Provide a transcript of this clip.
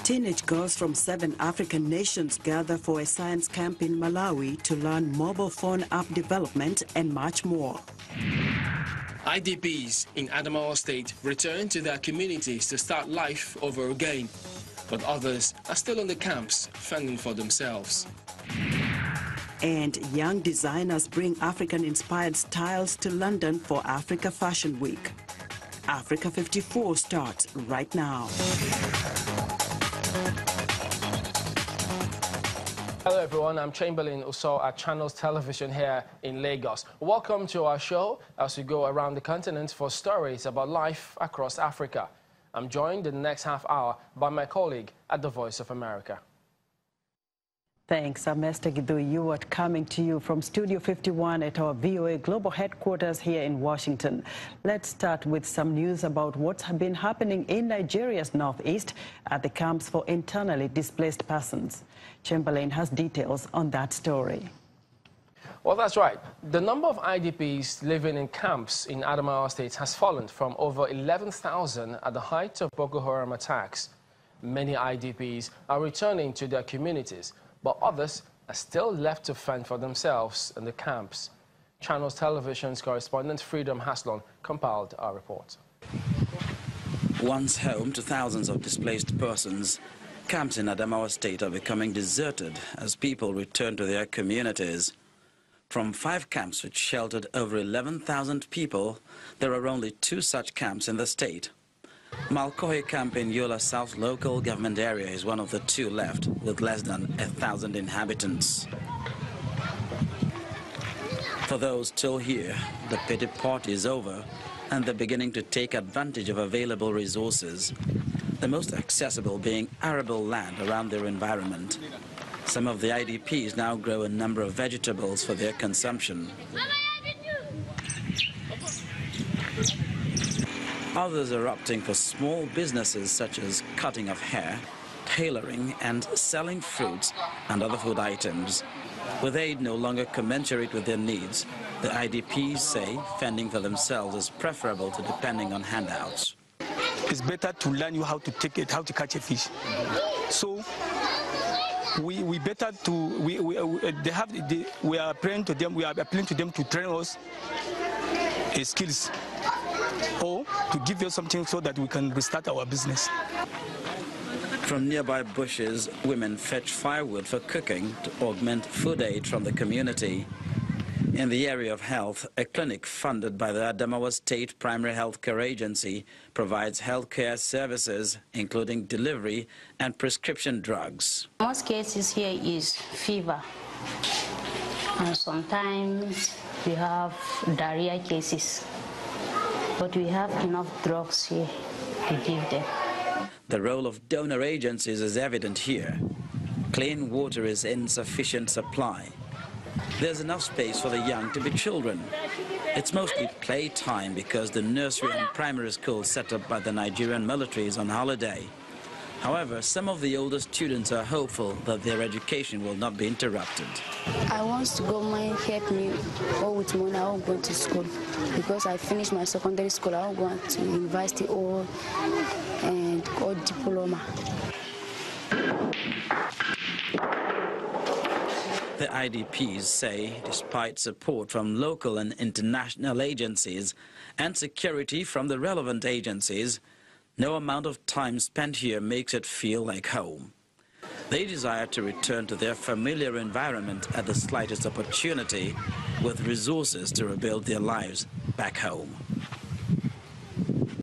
Teenage girls from 7 African nations gather for a science camp in Malawi to learn mobile phone app development and much more. IDPs in Adamawa State return to their communities to start life over again, but others are still in the camps fending for themselves. And young designers bring African-inspired styles to London for Africa Fashion Week. Africa 54 starts right now. Hello everyone, I'm Chamberlain Uso at Channels Television here in Lagos. Welcome to our show as we go around the continent for stories about life across Africa. I'm joined in the next half hour by my colleague at the Voice of America. Thanks, Mr. Gidu. You are coming to you from Studio 51 at our VOA Global Headquarters here in Washington. Let's start with some news about what's been happening in Nigeria's northeast at the camps for internally displaced persons. Chamberlain has details on that story. Well, that's right. The number of IDPs living in camps in Adamawa State has fallen from over 11,000 at the height of Boko Haram attacks. Many IDPs are returning to their communities, but others are still left to fend for themselves in the camps. Channels Television's correspondent Freedom Haslon compiled our report. Once home to thousands of displaced persons, camps in Adamawa State are becoming deserted as people return to their communities. From 5 camps which sheltered over 11,000 people, there are only 2 such camps in the state. Malkohi camp in Yola South local government area is one of the 2 left, with less than 1,000 inhabitants. For those still here, the pity pot is over and they're beginning to take advantage of available resources, the most accessible being arable land around their environment. Some of the IDPs now grow a number of vegetables for their consumption. Others are opting for small businesses such as cutting of hair, tailoring and selling fruits and other food items. With aid no longer commensurate with their needs, the IDPs say fending for themselves is preferable to depending on handouts. It's better to learn you how to catch a fish. So we better to we are appealing to them to train us skills, or to give us something so that we can restart our business. From nearby bushes, women fetch firewood for cooking to augment food aid from the community. In the area of health, a clinic funded by the Adamawa State Primary Health Care Agency provides healthcare services, including delivery and prescription drugs. Most cases here is fever, and sometimes we have diarrhea cases, but we have enough drugs here to give them. The role of donor agencies is evident here. Clean water is in sufficient supply. There's enough space for the young to be children. It's mostly playtime because the nursery and primary school set up by the Nigerian military is on holiday. However, some of the older students are hopeful that their education will not be interrupted. I want to go help me or with money. I won't go to school because I finished my secondary school. I won't go to university or diploma. The IDPs say, despite support from local and international agencies and security from the relevant agencies, no amount of time spent here makes it feel like home. They desire to return to their familiar environment at the slightest opportunity, with resources to rebuild their lives back home.